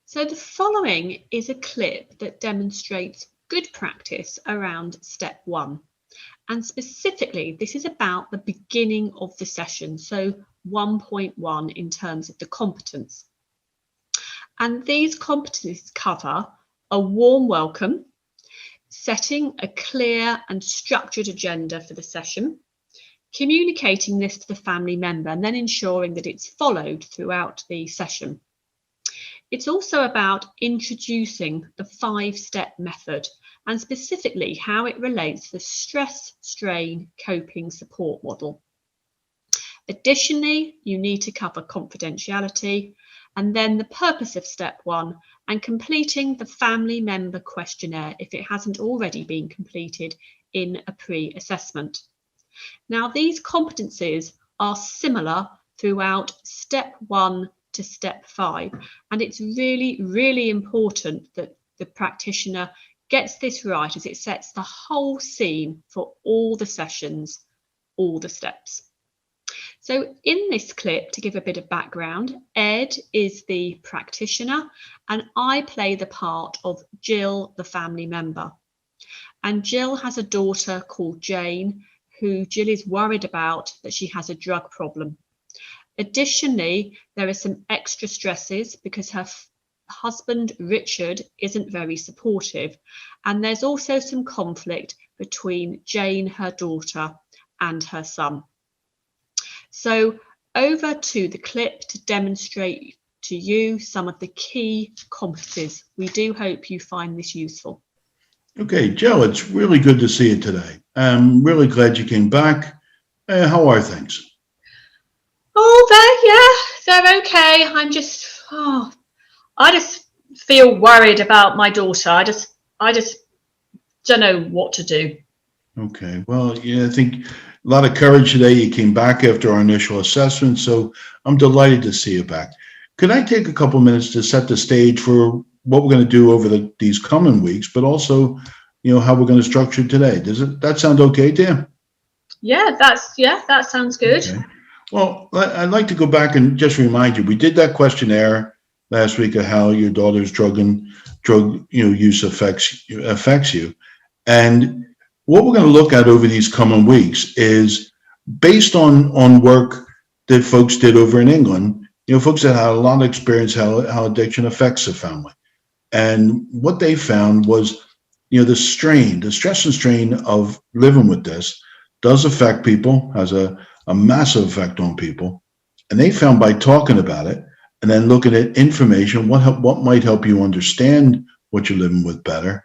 So the following is a clip that demonstrates good practice around step 1. And specifically, this is about the beginning of the session, so 1.1 in terms of the competence. And these competencies cover a warm welcome, setting a clear and structured agenda for the session, communicating this to the family member, and then ensuring that it's followed throughout the session. It's also about introducing the 5-step method and specifically how it relates to the stress strain coping support model. Additionally, you need to cover confidentiality and then the purpose of step 1 and completing the family member questionnaire if it hasn't already been completed in a pre-assessment. Now, these competencies are similar throughout step 1 to step 5, and it's really important that the practitioner gets this right as it sets the whole scene for all the sessions, all the steps. So in this clip, to give a bit of background, Ed is the practitioner and I play the part of Jill, the family member. And Jill has a daughter called Jane, who Jill is worried about that she has a drug problem. Additionally, there are some extra stresses because her husband, Richard, isn't very supportive. And there's also some conflict between Jane, her daughter, and her son. So over to the clip to demonstrate to you some of the key competencies. We do hope you find this useful. Okay, Jill, it's really good to see you today. I'm really glad you came back. How are things? Oh, they're okay. I just feel worried about my daughter. I just don't know what to do. Okay, well, yeah, I think a lot of courage today. You came back after our initial assessment, so I'm delighted to see you back. Could I take a couple minutes to set the stage for what we're going to do over these coming weeks, but also, how we're going to structure today? Does that sound okay to you? Yeah, that sounds good. Okay. Well, I'd like to go back and just remind you, we did that questionnaire last week of how your daughter's drug use affects you. And what we're going to look at over these coming weeks is based on work that folks did over in England, folks that had a lot of experience how addiction affects the family. And what they found was, the stress and strain of living with this does affect people, has a massive effect on people. And they found by talking about it and then looking at information, what might help you understand what you're living with better,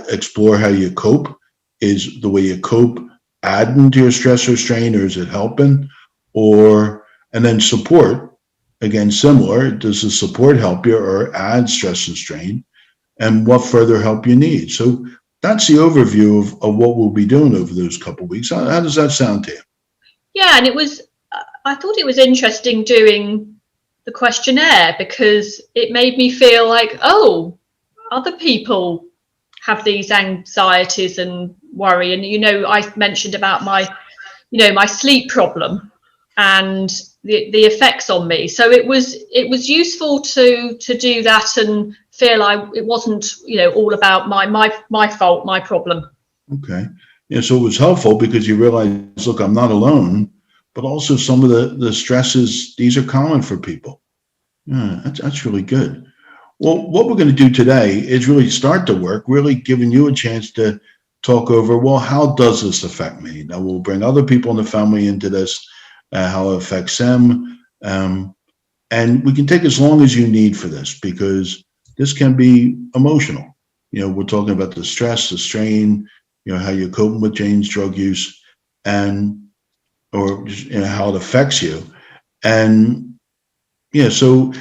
explore how you cope. Is the way you cope adding to your stress or strain, or is it helping? And then support, again, similar. Does the support help you or add stress and strain? And what further help you need? So that's the overview of what we'll be doing over those couple of weeks. How does that sound to you? Yeah, and I thought it was interesting doing the questionnaire because it made me feel like, oh, other people have these anxieties and worry. And, I mentioned about my sleep problem and the effects on me. So it was useful to do that and feel it wasn't, all about my fault, my problem. Okay. Yeah, so it was helpful because you realize, look, I'm not alone, but also some of the stresses, these are common for people. Yeah, that's really good. Well, what we're going to do today is really start the work, really giving you a chance to talk over, well, how does this affect me? Now, we'll bring other people in the family into this, how it affects them. And we can take as long as you need for this because this can be emotional. We're talking about the stress, the strain, how you're coping with Jane's drug use or how it affects you. And so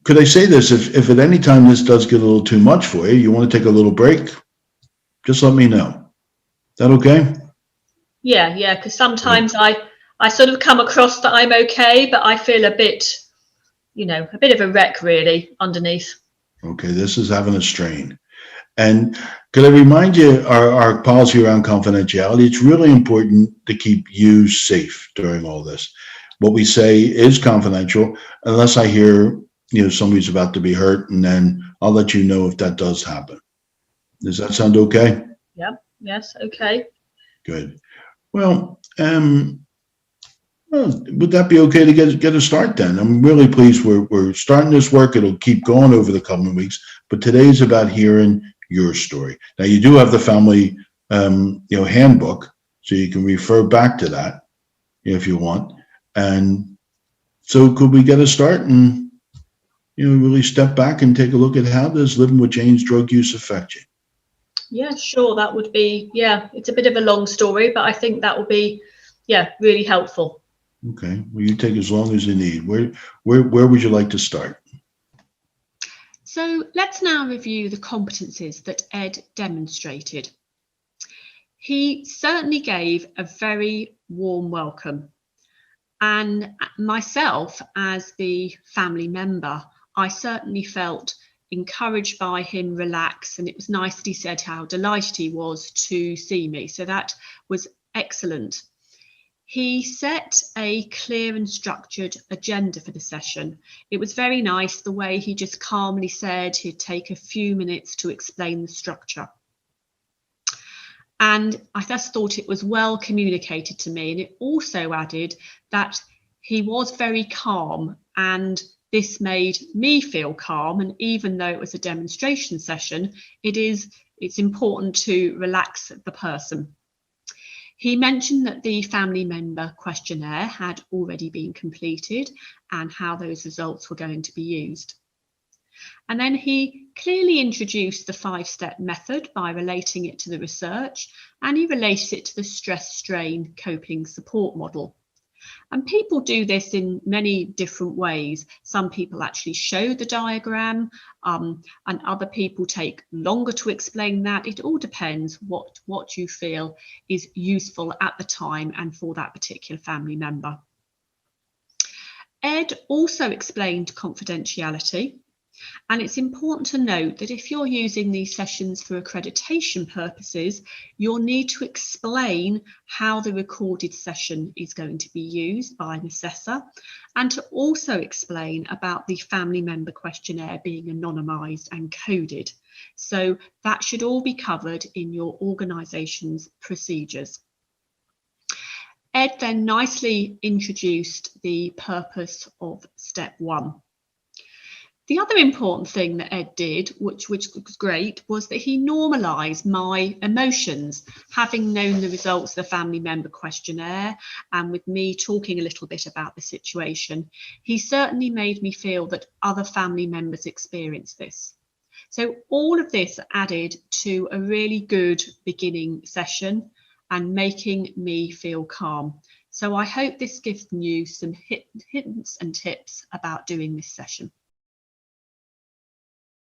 could I say this? If at any time this does get a little too much for you, you want to take a little break, just let me know. Is that okay? Yeah, because sometimes I sort of come across that I'm okay, but I feel a bit of a wreck really underneath. Okay, this is having a strain. And could I remind you our policy around confidentiality? It's really important to keep you safe during all this. What we say is confidential unless I hear somebody's about to be hurt, and then I'll let you know if that does happen. Does that sound okay? Yeah. Yes. Okay. Good. Well, would that be okay to get a start then? I'm really pleased we're starting this work. It'll keep going over the coming weeks, but today's about hearing your story. Now, you do have the family handbook, so you can refer back to that if you want. And so could we get a start and really step back and take a look at how does living with Jane's drug use affect you? Yeah, sure. That would be, it's a bit of a long story, but I think that will be, really helpful. Okay, well, you take as long as you need. Where would you like to start? So let's now review the competencies that Ed demonstrated. He certainly gave a very warm welcome. And myself, as the family member, I certainly felt encouraged by him, relaxed, and it was nice that he said how delighted he was to see me. So that was excellent. He set a clear and structured agenda for the session. It was very nice the way he just calmly said he'd take a few minutes to explain the structure. And I just thought it was well communicated to me. And it also added that he was very calm, and this made me feel calm. And even though it was a demonstration session, it's important to relax the person. He mentioned that the family member questionnaire had already been completed and how those results were going to be used. And then he clearly introduced the 5-step method by relating it to the research, and he related it to the stress-strain coping support model. And people do this in many different ways. Some people actually show the diagram, and other people take longer to explain that. It all depends what you feel is useful at the time and for that particular family member. Ed also explained confidentiality. And it's important to note that if you're using these sessions for accreditation purposes, you'll need to explain how the recorded session is going to be used by an assessor, and to also explain about the family member questionnaire being anonymised and coded. So that should all be covered in your organisation's procedures. Ed then nicely introduced the purpose of step 1. The other important thing that Ed did, which was great, was that he normalised my emotions. Having known the results of the family member questionnaire and with me talking a little bit about the situation, he certainly made me feel that other family members experienced this. So all of this added to a really good beginning session and making me feel calm. So I hope this gives you some hints and tips about doing this session.